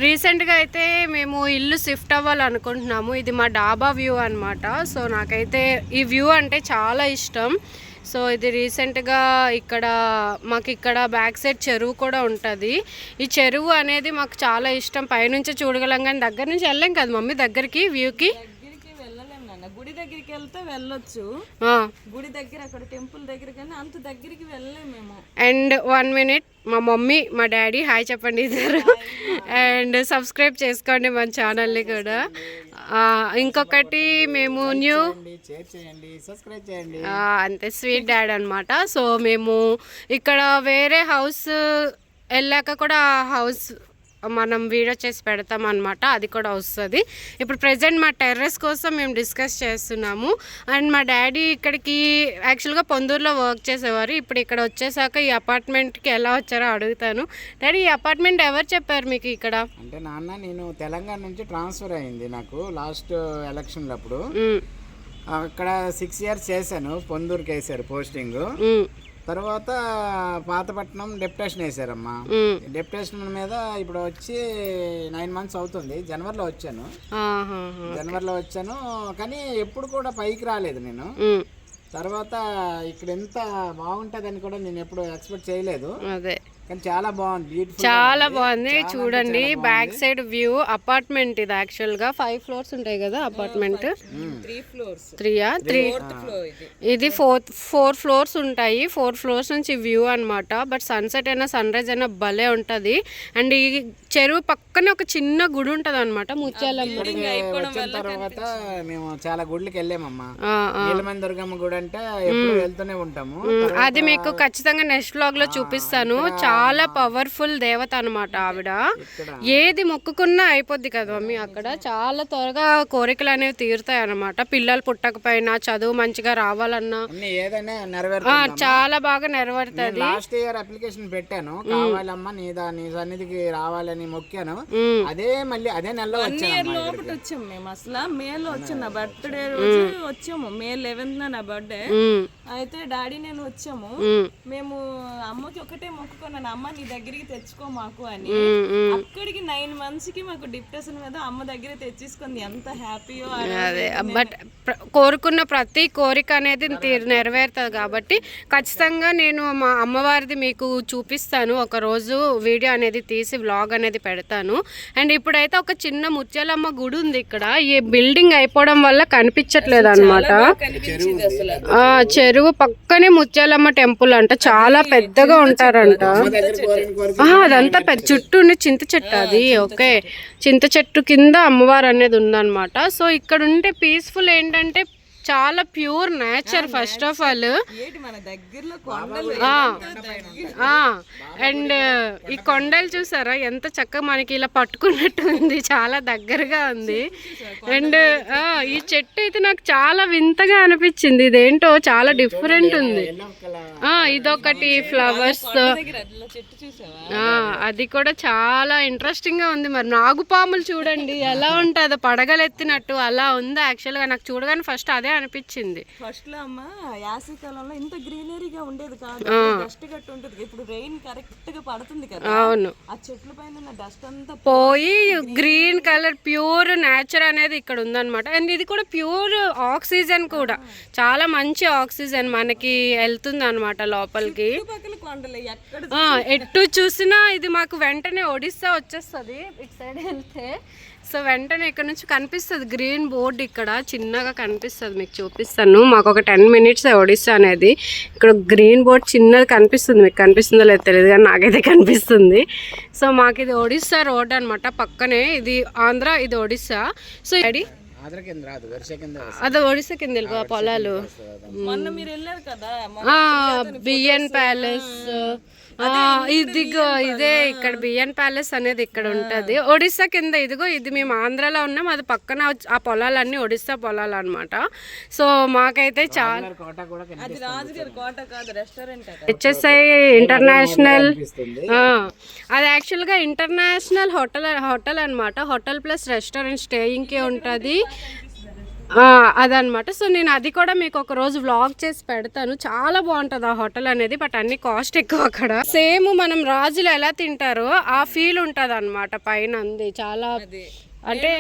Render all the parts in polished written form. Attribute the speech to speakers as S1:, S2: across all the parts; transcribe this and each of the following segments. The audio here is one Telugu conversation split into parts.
S1: రీసెంట్గా అయితే మేము ఇల్లు షిఫ్ట్ అవ్వాలనుకుంటున్నాము. ఇది మా డాబా వ్యూ అనమాట. సో నాకైతే ఈ వ్యూ అంటే చాలా ఇష్టం. సో ఇది రీసెంట్గా మాకు ఇక్కడ బ్యాక్ సైడ్ చెరువు కూడా ఉంటుంది. ఈ చెరువు అనేది మాకు చాలా ఇష్టం. పైనుంచి చూడగలం కానీ దగ్గర నుంచి వెళ్ళాం కదా మమ్మీ దగ్గరికి వ్యూకి.
S2: గుడి దగ్గరికి వెళ్తే వెళ్ళొచ్చు, గుడి దగ్గర అక్కడ టెంపుల్ దగ్గర కానీ అంత దగ్గరికి వెళ్ళలేము మేము.
S1: అండ్ 1 minute మా మమ్మీ మా డాడీ హాయ్ చెప్పండి ఇద్దరు. అండ్ సబ్స్క్రైబ్ చేసుకోండి మన ఛానల్ని కూడా. ఇంకొకటి మేము అంతే స్వీట్ డాడ్ అనమాట. సో మేము ఇక్కడ వేరే హౌస్ వెళ్ళాక కూడా హౌస్ మనం వీడియో చేసి పెడతాం అనమాట. అది కూడా వస్తుంది. ఇప్పుడు ప్రజెంట్ మా టెర్రస్ కోసం మేము డిస్కస్ చేస్తున్నాము. అండ్ మా డాడీ ఇక్కడికి యాక్చువల్గా పొందూరులో వర్క్ చేసేవారు. ఇప్పుడు ఇక్కడ వచ్చేసాక ఈ అపార్ట్మెంట్కి ఎలా వచ్చారో అడుగుతాను. డాడీ ఈ అపార్ట్మెంట్ ఎవరు చెప్పారు మీకు ఇక్కడ?
S3: అంటే నాన్న నేను తెలంగాణ నుంచి ట్రాన్స్ఫర్ అయింది నాకు లాస్ట్ ఎలక్షన్లు అప్పుడు. అక్కడ 6 years చేశాను. పొందూరుకి వేసారు పోస్టింగ్. తర్వాత పాతపట్నం డెప్యుటేషన్ వేసారమ్మా. డెప్యుటేషన్ మీద ఇప్పుడు వచ్చి 9 months అవుతుంది. జనవరిలో వచ్చాను కానీ ఎప్పుడు కూడా పైకి రాలేదు నేను. తర్వాత ఇక్కడ ఎంత బాగుంటుందని కూడా నేను ఎప్పుడు ఎక్స్పెక్ట్ చేయలేదు.
S1: అదే
S3: కానీ చాలా బాగుంది,
S1: చాలా బాగుంది. చూడండి బ్యాక్ సైడ్ వ్యూ. అపార్ట్మెంట్ ఇది యాక్చువల్గా 5 floors ఉంటాయి కదా అపార్ట్మెంట్. 3 ఇది 4 floors ఉంటాయి. 4 floors నుంచి వ్యూ అనమాట. బట్ సన్సెట్ అయినా సన్ రైజ్ అయినా భలే ఉంటుంది. అండ్ ఈ చెరువు పక్కనే ఒక చిన్న గుడి ఉంటుంది అనమాట, ముత్యాలమ్మ.
S3: తర్వాత మేము చాలా గుడ్లకి వెళ్ళామమ్మా. నీలమంది దుర్గమ్మ గుడి అంటే ఎప్పుడు వెళ్తూనే ఉంటాము.
S1: అది మీకు ఖచ్చితంగా నెక్స్ట్ వ్లాగ్ లో చూపిస్తాను. చాలా పవర్ఫుల్ దేవత అనమాట ఆవిడ. ఏది మొక్కుకున్నా అయిపోద్ది కదా మమ్మీ. అక్కడ చాలా త్వరగా కోరికలు అనేవి తీరుతాయి అనమాట. పిల్లలు పుట్టకపోయినా చదువు మంచిగా రావాలన్నా చాలా బాగా నెరవేరుతుంది.
S3: లాస్ట్ ఇయర్ అప్లికేషన్ పెట్టాను, కావాలమ్మా నీ సన్నిధికి రావాలని మొక్కాను. అదే మళ్ళీ అదే నెలలో
S2: వచ్చాము మేము. అసలు మేలో వచ్చాము, నా బర్త్డే రోజు వచ్చాము. మే 11th నా బర్త్డే అయితే డాడీ నేను వచ్చాము. మేము అమ్మకి ఒకటే మొక్కుకున్నాను, అమ్మ నీ దగ్గరికి తెచ్చుకో మాకు అని. అక్కడికి 9 months కి మాకు డిప్రెషన్ మీద అమ్మ దగ్గర తెచ్చేసుకుంది. ఎంత హ్యాపీయో.
S1: బట్ కోరుకున్న ప్రతి కోరిక అనేది నెరవేరుతుంది కాబట్టి ఖచ్చితంగా నేను మా అమ్మవారిది మీకు చూపిస్తాను. ఒక రోజు వీడియో అనేది తీసి వ్లాగ్ అనేది పెడతాను. అండ్ ఇప్పుడైతే ఒక చిన్న ముత్యాలమ్మ గుడి ఉంది ఇక్కడ. ఈ బిల్డింగ్ అయిపోవడం వల్ల కనిపించట్లేదు అనమాట. చెరువు పక్కనే ముత్యాలమ్మ టెంపుల్ అంట, చాలా పెద్దగా ఉంటారంట. అదంతా పెద్ద చుట్టూ ఉండే చింత చెట్టు అది. ఓకే, చింత చెట్టు కింద అమ్మవారు అనేది ఉందన్నమాట. సో ఇక్కడ ఉంటే పీస్ఫుల్ ఏంటంటే చాలా pure nature first of all. And ఈ కొండలు చూసారా ఎంత చక్కగా మనకి ఇలా పట్టుకున్నట్టు ఉంది, చాలా దగ్గరగా ఉంది. అండ్ ఈ చెట్టు అయితే నాకు చాలా వింతగా అనిపించింది. ఇదేంటో చాలా డిఫరెంట్ ఉంది. ఇదొకటి ఫ్లవర్స్, అది కూడా చాలా ఇంట్రెస్టింగ్ గా ఉంది. మరి నాగుపాములు చూడండి ఎలా ఉంటుందో, పడగలెత్తినట్టు అలా ఉంది. యాక్చువల్గా నాకు చూడగానే ఫస్ట్ అదే అనిపించింది.
S2: ఫస్ట్ లో అమ్మ యాసవికాలంలో ఇంత గ్రీనరీగా ఉండేది కాదు, డస్ట్ గట్టు ఉంటుంది. ఇప్పుడు రెయిన్ కరెక్ట్ గా పడుతుంది కదా.
S1: అవును,
S2: ఆ చెట్ల పైన డస్ట్ అంతా
S1: పోయి గ్రీన్ కలర్ ప్యూర్ నేచర్ అనేది ఇక్కడ ఉందన్నమాట. అండ్ ఇది కూడా ప్యూర్ ఆక్సిజన్ కూడా, చాలా మంచి ఆక్సిజన్ మనకి వెళ్తుంది అనమాట లోపలికి. ఎటు చూసినా ఇది మాకు వెంటనే ఒడిస్సా వచ్చేస్తుంది ఇటు సైడ్ వెళ్తే. సో వెంటనే ఇక్కడ నుంచి కనిపిస్తుంది గ్రీన్ బోర్డ్, ఇక్కడ చిన్నగా కనిపిస్తుంది, మీకు చూపిస్తాను. మాకు ఒక 10 minutes ఒడిస్సా అనేది. ఇక్కడ గ్రీన్ బోర్డ్ చిన్నది కనిపిస్తుంది, మీకు కనిపిస్తుందో లేదో తెలియదు కానీ నాకైతే కనిపిస్తుంది. సో మాకు ఇది ఒడిస్సా రోడ్ అనమాట. పక్కనే ఇది ఆంధ్ర, ఇది ఒడిస్సా. సో అది ఒడిస్సా కింద వెళ్ళిపో పొలాలు.
S2: మొన్న మీరు వెళ్ళారు కదా
S1: బిఎన్ ప్యాలెస్, ఇదిగో ఇదే ఇక్కడ బిఎన్ ప్యాలెస్ అనేది ఇక్కడ ఉంటది ఒడిస్సా కింద. ఇదిగో ఇది మేము ఆంధ్రాలో ఉన్నాం, అది పక్కన ఆ పొలాలన్నీ ఒడిస్సా పొలాలు అనమాట. సో మాకైతే చాలా హెచ్ఎస్ఐ ఇంటర్నేషనల్, అది యాక్చువల్గా ఇంటర్నేషనల్ హోటల్ అనమాట. హోటల్ ప్లస్ రెస్టారెంట్ స్టేయింగ్ కి ఉంటుంది. అదనమాట. సో నేను అది కూడా మీకు ఒక రోజు వ్లాగ్ చేసి పెడతాను. చాలా బాగుంటుంది ఆ హోటల్ అనేది, బట్ అన్ని కాస్ట్ ఎక్కువ అక్కడ. సేమ్ మనం రాజులు ఎలా తింటారో ఆ ఫీల్ ఉంటుంది అనమాట పైన. అంది చాలా అంటే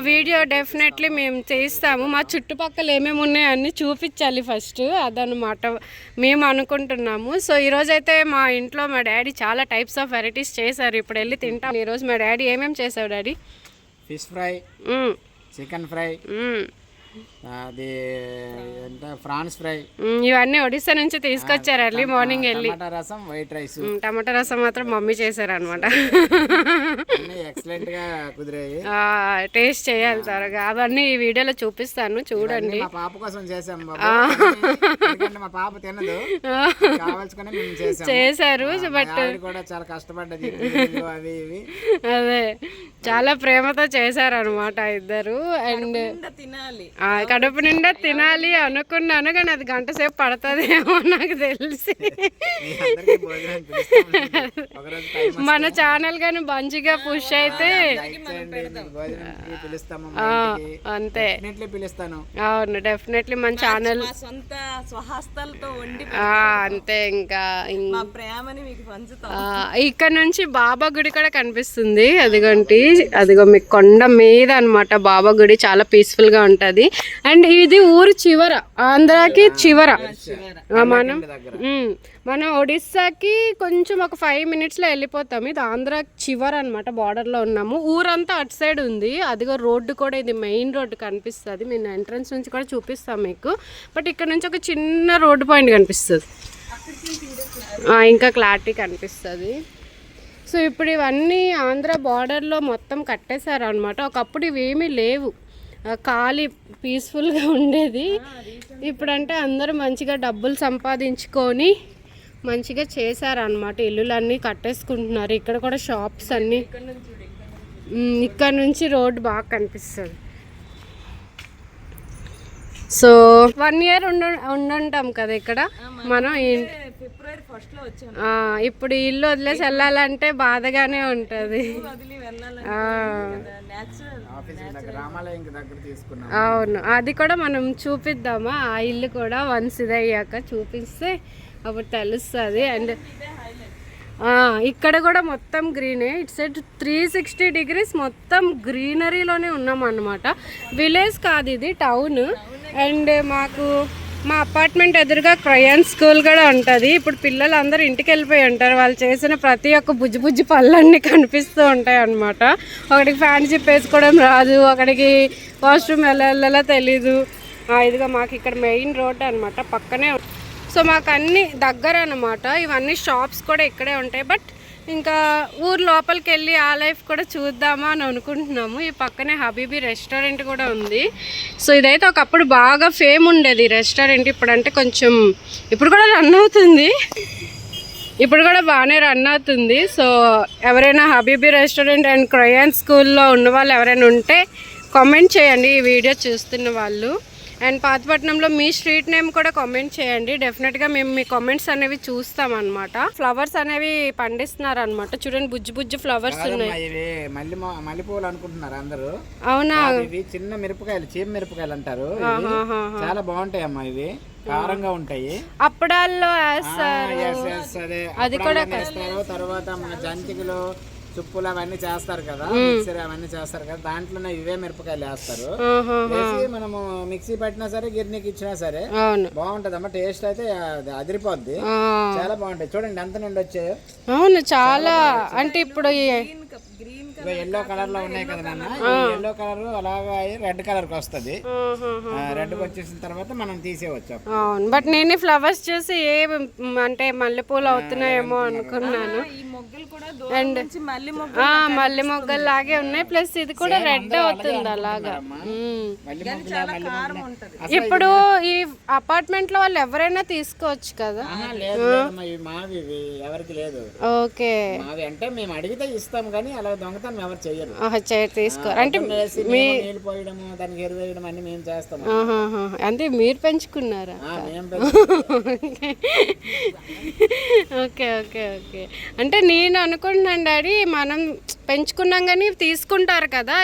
S1: వీడియో డెఫినెట్లీ మేము చేస్తాము. మా చుట్టుపక్కల ఏమేమి ఉన్నాయో అన్నీ చూపించాలి ఫస్ట్, అదనమాట మేము అనుకుంటున్నాము. సో ఈరోజైతే మా ఇంట్లో మా డాడీ చాలా టైప్స్ ఆఫ్ వెరైటీస్ చేశారు. ఇప్పుడు వెళ్ళి తింటాం. ఈరోజు మా డాడీ ఏమేమి చేసావు daddy?
S3: Fish fry, chicken fry, అది ఫ్రాన్స్ ఫ్రై,
S1: ఇవన్నీ ఒడిస్సా నుంచి తీసుకొచ్చారు ఎర్లీ మార్నింగ్ వెళ్ళి.
S3: టమాటా రసం, వైట్ రైస్.
S1: టమాటా రసం మాత్రం మమ్మీ చేశారు అనమాట.
S3: ఎక్సలెంట్ గా కుదిరాయి.
S1: టేస్ట్ చేయాలి త్వరగా. అవన్నీ ఈ వీడియోలో చూపిస్తాను చూడండి.
S3: మా పాప కోసం చేసాం, మా పాప తినదు, కావాల్సుకుని మేము
S1: చేశారు. బట్
S3: కూడా చాలా కష్టపడ్డది అవి ఇవి.
S1: అదే చాలా ప్రేమతో చేశారు అనమాట ఇద్దరు. అండ్
S2: తినాలి,
S1: కడుపు నిండా తినాలి అనుకున్నాను, కానీ అది గంట సేపు పడుతుందేమో నాకు తెలిసి. మన ఛానల్ కానీ మంచిగా పుష్ అయితే అంతే. అవును డెఫినెట్లీ మన ఛానల్
S2: సొంత స్వహస్తాలతో వండి
S1: అంతే. ఇంకా
S2: ప్రేమని మీకు పంచుతాం.
S1: ఇక్కడ నుంచి బాబా గుడి కూడా కనిపిస్తుంది. అదిగో మీకు కొండ మీద అన్నమాట బాబా గుడి. చాలా పీస్ఫుల్ గా ఉంటది. అండ్ ఇది ఊరు చివర, ఆంధ్రాకి చివర. మనం ఒడిస్సాకి కొంచెం ఒక 5 minutes లో వెళ్ళిపోతాం. ఇది ఆంధ్ర చివర అనమాట, బార్డర్ లో ఉన్నాము. ఊరంతా అటు సైడ్ ఉంది. అదిగో రోడ్డు కూడా, ఇది మెయిన్ రోడ్డు కనిపిస్తుంది. మేము ఎంట్రన్స్ నుంచి కూడా చూపిస్తాం మీకు. బట్ ఇక్కడ నుంచి ఒక చిన్న రోడ్డు పాయింట్ కనిపిస్తుంది, ఇంకా క్లారిటీ కనిపిస్తుంది. సో ఇప్పుడు ఇవన్నీ ఆంధ్ర బార్డర్లో మొత్తం కట్టేశారు అనమాట. ఒకప్పుడు ఇవేమీ లేవు, ఖాళీ పీస్ఫుల్గా ఉండేది. ఇప్పుడంటే అందరూ మంచిగా డబ్బులు సంపాదించుకొని మంచిగా చేశారనమాట. ఇల్లులన్నీ కట్టేసుకుంటున్నారు. ఇక్కడ కూడా షాప్స్ అన్నీ. ఇక్కడ నుంచి రోడ్ బాగా కనిపిస్తుంది. సో 1 year ఉండుంటాం కదా ఇక్కడ మనం.
S2: ఫిబ్రవరి 1st లో వచ్చాను.
S1: ఇప్పుడు ఇల్లు వదిలేసి వెళ్ళాలంటే బాధగానే ఉంటుంది. అవును, అది కూడా మనం చూపిద్దామా? ఆ ఇల్లు కూడా వన్స్ ఇదయ్యాక చూపిస్తే అప్పుడు తెలుస్తుంది. అండ్ ఇక్కడ కూడా మొత్తం గ్రీనే. ఇటు సైడ్ 360 degrees మొత్తం గ్రీనరీలోనే ఉన్నాం అన్నమాట. విలేజ్ కాదు, ఇది టౌన్. అండ్ మాకు మా అపార్ట్మెంట్ ఎదురుగా క్రయాన్ స్కూల్ కూడా ఉంటుంది. ఇప్పుడు పిల్లలు అందరూ ఇంటికి వెళ్ళిపోయి ఉంటారు. వాళ్ళు చేసిన ప్రతి ఒక్క బుజ్జి పళ్ళన్నీ కనిపిస్తూ ఉంటాయి అన్నమాట. ఒకటికి ఫ్యాన్ జిప్ వేసుకోవడం రాదు, ఒకటికి వాష్రూమ్ వెళ్ళాలో తెలీదు. ఇదిగా మాకు ఇక్కడ మెయిన్ రోడ్ అనమాట, పక్కనే. సో మాకు అన్నీ దగ్గర అనమాట. ఇవన్నీ షాప్స్ కూడా ఇక్కడే ఉంటాయి. బట్ ఇంకా ఊరు లోపలికి వెళ్ళి ఆ లైఫ్ కూడా చూద్దామా అని అనుకుంటున్నాము. ఈ పక్కనే హబీబీ రెస్టారెంట్ కూడా ఉంది. సో ఇదైతే ఒకప్పుడు బాగా ఫేమ్ ఉండేది రెస్టారెంట్. ఇప్పుడంటే కొంచెం, ఇప్పుడు కూడా రన్ అవుతుంది, ఇప్పుడు కూడా బాగానే రన్ అవుతుంది. సో ఎవరైనా హబీబీ రెస్టారెంట్ అండ్ క్రయాన్ స్కూల్లో ఉన్న వాళ్ళు ఎవరైనా ఉంటే కామెంట్ చేయండి, ఈ వీడియో చూస్తున్న వాళ్ళు. అండ్ పాతపట్నంలో మీ స్ట్రీట్ నేమ్ కూడా కామెంట్ చేయండి. డెఫినెట్గా మేము మీ కామెంట్స్ అనేవి చూస్తాం అనమాట. ఫ్లవర్స్ అనేవి పండిస్తున్నారు అనమాట. చూడండి బుజ్జి ఫ్లవర్స్ ఉన్నాయి.
S3: మల్లెపూలు అనుకుంటున్నారు అందరూ.
S1: అవునా?
S3: ఇవి చిన్న మిరపకాయలు, చీమ మిరపకాయలు అంటారు. చాలా బాగుంటాయి అమ్మా, ఇవి కారంగా ఉంటాయి.
S1: అప్పడాల్లో అది కూడా
S3: వేస్తారు. తర్వాత మన జంతికలు, చుప్పులు అవన్నీ చేస్తారు కదా, మిక్సర్ అవన్నీ చేస్తారు కదా, దాంట్లోనే ఇవే మిరపకాయలు వేస్తారు. వేసి మనము మిక్సీ పట్టినా సరే, గిర్నీకి ఇచ్చినా సరే బాగుంటది అమ్మ. టేస్ట్ అయితే అదిరిపోద్ది, చాలా బాగుంటాయి. చూడండి ఎంత నుండి వచ్చాయో.
S1: అవును చాలా. అంటే ఇప్పుడు
S3: ఎల్లో కలర్ లో ఉన్నాయి కదా నాన్న, ఎల్లో కలర్ అలాగా రెడ్ కలర్ కి వస్తుంది. రెడ్ వచ్చేసిన తర్వాత మనం తీసేవచ్చు.
S1: అవును, బట్ నేను ఫ్లవర్స్ చూసి అంటే మల్లెపూలు అవుతున్నాయేమో అనుకున్నాను. అండ్ మల్లె మొగ్గలు లాగే ఉన్నాయి. ప్లస్ ఇది కూడా రెడ్ అవుతుంది అలాగా. ఇప్పుడు ఈ అపార్ట్మెంట్ లో వాళ్ళు ఎవరైనా తీసుకోవచ్చు కదా?
S3: మావి ఎవరికి లేదు.
S1: ఓకే,
S3: మావి అంటే మేము అడిగితే ఇస్తాం, కానీ అలా దొంగతనం ఎవరు చెయ్యరు.
S1: తీసుకోరు అంటే
S3: నీళ్ళు పోయడము, దానికి ఎరువు వేయడం అన్ని మేము చేస్తాము.
S1: అంటే మీరు పెంచుకున్నారా? Okay okay okay. అంటే నేను అనుకుంటున్నాను డాడీ, మనం పెంచుకున్నాం కానీ తీసుకుంటారు కదా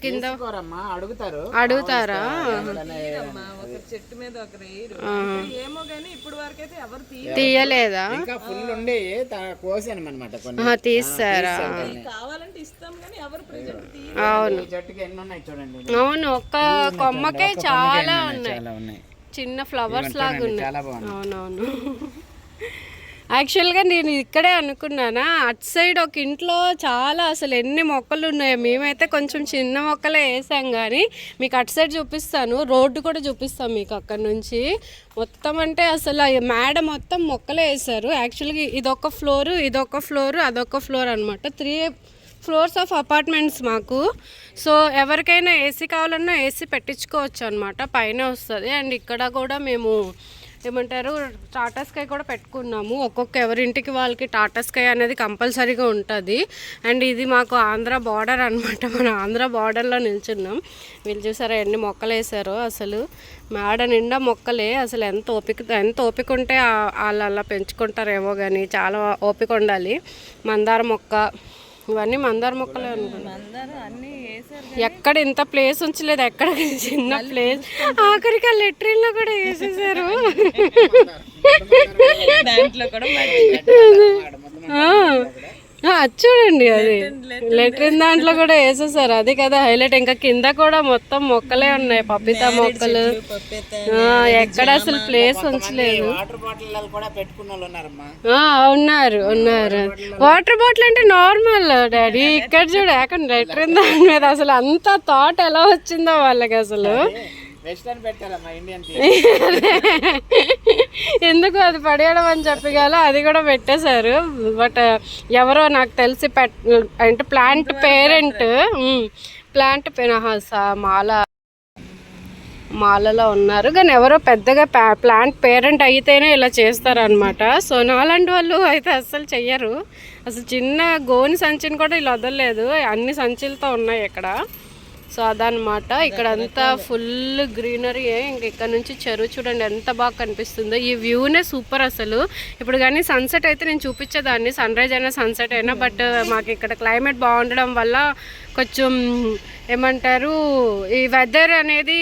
S1: కింద
S3: తీసుకోరమ్మా, అడుగుతారా
S2: అమ్మా, ఒక చెట్టు మీద ఒకరు వేయరు. ఏమో గానీ ఇప్పుడు వరకు అయితే ఎవరు
S1: తీయలేదా?
S3: ఇంకా ఫుల్ ఉండే కోసాను అనమాట కొన్ని.
S1: తీస్తారా?
S2: కావాలంటే ఇస్తాం కానీ ఎవరు ప్రెజెంట్
S1: అవును,
S3: ఈ చెట్టుకి ఎన్ని ఉన్నాయి చూడండి.
S1: అవును, ఒక్క కొమ్మకే చాలా ఉన్నాయి,
S3: చాలా ఉన్నాయి,
S1: చిన్న ఫ్లవర్స్ లాగా ఉన్నాయి.
S3: చాలా బాగుంది.
S1: అవునవును. యాక్చువల్గా నేను ఇక్కడే అనుకున్నానా, అటు సైడ్ ఒక ఇంట్లో చాలా అసలు ఎన్ని మొక్కలు ఉన్నాయో. మేమైతే కొంచెం చిన్న మొక్కలే వేసాం కానీ మీకు అటు సైడ్ చూపిస్తాను, రోడ్డు కూడా చూపిస్తాం మీకు అక్కడ నుంచి. మొత్తం అంటే అసలు మేడ మొత్తం మొక్కలే వేసారు. యాక్చువల్గా ఇదొక ఫ్లోరు, ఇదొక ఫ్లోరు, అదొక ఫ్లోర్ అనమాట. 3 ఫ్లోర్స్ ఆఫ్ అపార్ట్మెంట్స్ మాకు. సో ఎవరికైనా ఏసీ కావాలన్నా ఏసీ పెట్టించుకోవచ్చు అనమాట, పైన వస్తుంది. అండ్ ఇక్కడ కూడా మేము ఏమంటారు టాటా స్కై కూడా పెట్టుకున్నాము. ఒక్కొక్క ఎవరింటికి వాళ్ళకి టాటా స్కై అనేది కంపల్సరీగా ఉంటుంది. అండ్ ఇది మాకు ఆంధ్ర బార్డర్ అనమాట, మన ఆంధ్ర బార్డర్లో నిల్చున్నాం. వీళ్ళు చూసారా ఎన్ని మొక్కలు వేసారో, అసలు మేడ నిండా మొక్కలే. అసలు ఎంత ఓపిక ఉంటే వాళ్ళు అలా పెంచుకుంటారేమో కానీ చాలా ఓపిక ఉండాలి. మందార మొక్క, ఇవన్నీ మందార మొక్కలే అనుకుంటున్నాను. ఎక్కడ ఇంత ప్లేస్ ఉంచలేదు, ఎక్కడ చిన్న ప్లేస్. ఆఖరికి లెట్రిన్ లో కూడా వేసేసారు.
S2: దాంట్లో కూడా
S1: అది చూడండి, అది లెట్రిన్ దాంట్లో కూడా వేసేసారు. అది కదా హైలైట్. ఇంకా కింద కూడా మొత్తం మొక్కలే ఉన్నాయి, పపితా మొక్కలు. ఎక్కడ అసలు ప్లేస్ ఉంచలేదు. ఉన్నారు. వాటర్ బాటిల్ అంటే నార్మల్ డాడీ. ఇక్కడ చూడు అక్కడ లెట్రిన్ దాని మీద అసలు అంత థాట్ ఎలా వచ్చిందో వాళ్ళకి అసలు. ఎందుకు అది పడేయడం అని చెప్పి గల అది కూడా పెట్టేశారు. బట్ ఎవరో నాకు తెలిసి అంటే ప్లాంట్ పేరెంట్ మాలలో ఉన్నారు కానీ ఎవరో పెద్దగా ప్లాంట్ పేరెంట్ అయితేనే ఇలా చేస్తారనమాట. సో నాలాంటి వాళ్ళు అయితే అస్సలు చెయ్యరు. అసలు చిన్న గోని సంచిని కూడా ఇలా వదలలేదు, అన్ని సంచులతో ఉన్నాయి ఇక్కడ. సో అదనమాట. ఇక్కడ అంతా ఫుల్ గ్రీనరీ. ఇంక ఇక్కడ నుంచి చెరువు చూడండి ఎంత బాగా కనిపిస్తుందో. ఈ వ్యూనే సూపర్ అసలు. ఇప్పుడు కానీ సన్సెట్ అయితే నేను చూపించేదాన్ని, సన్ రైజ్ అయినా సన్సెట్ అయినా. బట్ మాకు ఇక్కడ క్లైమేట్ బాగుండడం వల్ల కొంచెం ఏమంటారు ఈ వెదర్ అనేది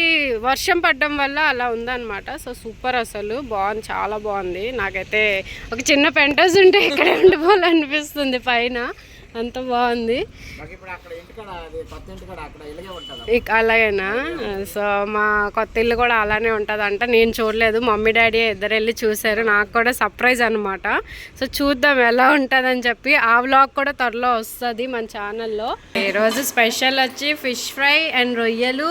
S1: వర్షం పడడం వల్ల అలా ఉందన్నమాట. సో సూపర్ అసలు, బాగుంది, చాలా బాగుంది. నాకైతే ఒక చిన్న పెంటస్ ఉంటే ఇక్కడే ఉండిపోవాలనిపిస్తుంది పైన, అంత బాగుంది. అలాగేనా? సో మా కొత్త ఇల్లు కూడా అలానే ఉంటుందంట. నేను చూడలేదు, మమ్మీ డాడీ ఇద్దరు వెళ్ళి చూశారు. నాకు కూడా సర్ప్రైజ్ అనమాట. సో చూద్దాం ఎలా ఉంటుందని చెప్పి. ఆ వ్లాగ్ కూడా త్వరలో వస్తుంది మన ఛానల్లో. ఈరోజు స్పెషల్ వచ్చి ఫిష్ ఫ్రై అండ్ రొయ్యలు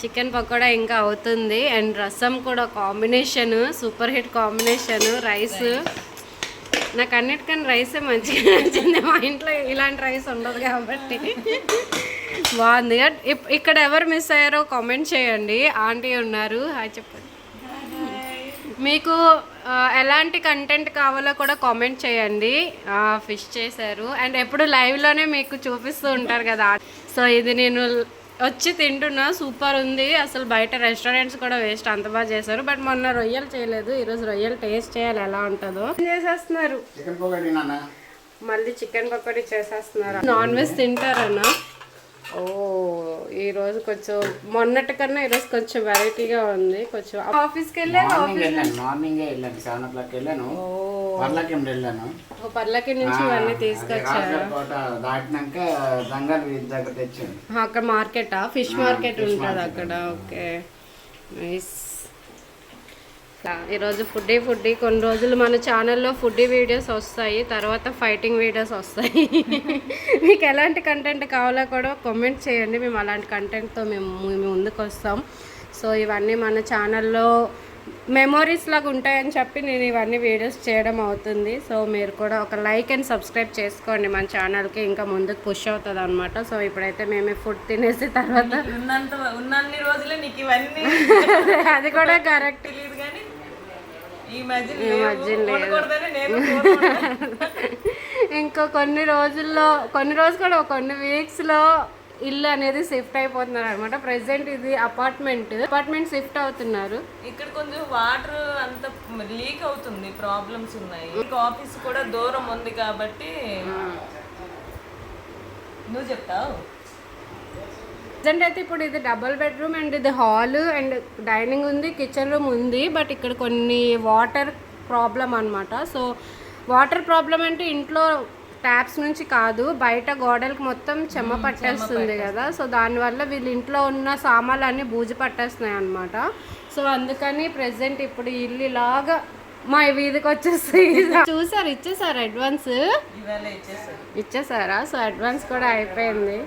S1: చికెన్ పకోడా ఇంకా అవుతుంది. అండ్ రసం కూడా combination super hit combination. Rice నాకు అన్నిటికన్నా రైసే మంచిగా నచ్చింది. మా ఇంట్లో ఇలాంటి రైస్ ఉండదు కాబట్టి బాగుంది. ఇక్కడ ఎవరు మిస్ అయ్యారో కామెంట్ చేయండి. ఆంటీ ఉన్నారు, హాయ్ చెప్పండి. మీకు ఎలాంటి కంటెంట్ కావాలో కూడా కామెంట్ చేయండి. ఫిష్ చేశారు అండ్ ఎప్పుడు లైవ్లోనే మీకు చూపిస్తూ ఉంటారు కదా. సో ఇది నేను వచ్చి తింటున్నా, సూపర్ ఉంది అసలు. బయట రెస్టారెంట్స్ కూడా వేస్ట్, అంత బాగా చేశారు. బట్ మొన్న రొయ్యలు చేయలేదు, ఈరోజు రొయ్యలు టేస్ట్ చేయాలి ఎలా ఉంటుందో. చేసేస్తున్నారు మళ్ళీ చికెన్ పకోడీ చేసేస్తున్నారు. Non veg తింటారన్నా? ఓ ఈరోజు కొంచెం మొన్నటి కన్నా ఈరోజు కొంచెం వెరైటీగా ఉంది. కొంచెం ఆఫీస్కి వెళ్ళాను,
S3: మార్నింగ్ వెళ్ళాను 7 o'clock వెళ్ళాను.
S1: పర్లకి నుంచి ఇవన్నీ తీసుకొచ్చారు.
S3: దాటినాక దంగల్ దగ్గర తెచ్చాను.
S1: అక్కడ మార్కెటా? ఫిష్ మార్కెట్ ఉంటుంది అక్కడ. Okay nice. ఈరోజు ఫుడ్డీ కొన్ని రోజులు మన ఛానల్లో ఫుడ్డీ వీడియోస్ వస్తాయి, తర్వాత ఫైటింగ్ వీడియోస్ వస్తాయి. మీకు ఎలాంటి కంటెంట్ కావాలో కూడా కామెంట్ చేయండి, మేము అలాంటి కంటెంట్తో మేము ముందుకు వస్తాం. సో ఇవన్నీ మన ఛానల్లో మెమోరీస్ లాగా ఉంటాయని చెప్పి నేను ఇవన్నీ వీడియోస్ చేయడం అవుతుంది. సో మీరు కూడా ఒక లైక్ అండ్ సబ్స్క్రైబ్ చేసుకోండి మన ఛానల్కి, ఇంకా ముందుకు పుష్ అవుతుంది అనమాట. సో ఇప్పుడైతే మేము ఫుడ్ తినేసి తర్వాత
S2: ఉన్నన్ని రోజులే నీకు ఇవన్నీ
S1: అది కూడా కరెక్ట్.
S2: ఈ మధ్య
S1: ఇంకో కొన్ని రోజులు కొన్ని వీక్స్లో ఇల్లు అనేది షిఫ్ట్ అయిపోతున్నారు అనమాట. ప్రెసెంట్ ఇది అపార్ట్మెంట్ షిఫ్ట్ అవుతున్నారు.
S2: ఇక్కడ కొంచెం వాటర్ అంత లీక్ అవుతుంది, ప్రాబ్లమ్స్ ఉన్నాయి. ఆఫీస్ కూడా దూరం ఉంది కాబట్టి నువ్వు చెప్తావు.
S1: ప్రజెంట్ అయితే ఇప్పుడు ఇది డబుల్ బెడ్రూమ్ అండ్ ఇది హాల్ అండ్ డైనింగ్ ఉంది, కిచెన్ రూమ్ ఉంది. బట్ ఇక్కడ కొన్ని వాటర్ ప్రాబ్లం అనమాట. సో వాటర్ ప్రాబ్లం అంటే ఇంట్లో ట్యాప్స్ నుంచి కాదు, బయట గోడలకు మొత్తం చెమ్మ పట్టేస్తుంది కదా. సో దానివల్ల వీళ్ళు ఇంట్లో ఉన్న సామాన్లు అన్నీ బూజు పట్టేస్తున్నాయి అనమాట. సో అందుకని ప్రెసెంట్ ఇప్పుడు ఇల్లు ఇలాగా మా వీధికి వచ్చేస్తాయి. చూసారు, ఇచ్చేసారు అడ్వాన్స్, ఇచ్చేసారా? సో అడ్వాన్స్ కూడా అయిపోయింది.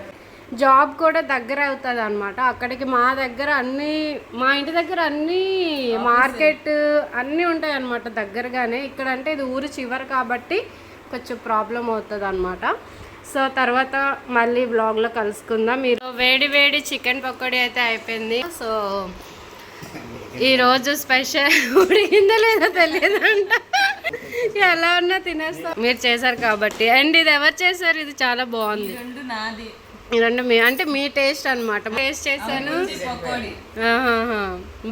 S1: జాబ్ కూడా దగ్గర అవుతుంది అనమాట. అక్కడికి మా దగ్గర అన్నీ, మా ఇంటి దగ్గర అన్నీ మార్కెట్ అన్నీ ఉంటాయి అనమాట దగ్గరగానే. ఇక్కడ అంటే ఇది ఊరు చివరి కాబట్టి కొంచెం ప్రాబ్లం అవుతుంది అనమాట. సో తర్వాత మళ్ళీ బ్లాగ్లో కలుసుకుందాం. మీరు వేడి వేడి చికెన్ పకోడీ అయితే అయిపోయింది. సో ఈరోజు స్పెషల్ ఉడికిందో లేదో తెలియదంట, ఎలా ఉన్నా తినేస్తాం. మీరు చేశారు కాబట్టి. అండ్ ఇది ఎవరు చేశారు? ఇది చాలా బాగుంది.
S2: నాది
S1: ఇదంటే అంటే మీ టేస్ట్ అనమాట. టేస్ట్ చేశాను,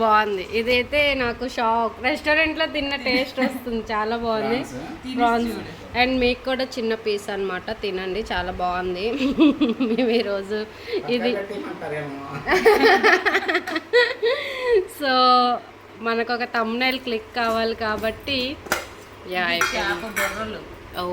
S1: బాగుంది. ఇదైతే నాకు షాక్, రెస్టారెంట్లో తిన్న టేస్ట్ వస్తుంది. చాలా బాగుంది ప్రాన్స్. అండ్ మీకు కూడా చిన్న పీస్ అనమాట, తినండి, చాలా బాగుంది. మేము ఈరోజు ఇది సో మనకు ఒక థంబ్నైల్ క్లిక్ కావాలి కాబట్టి ఓ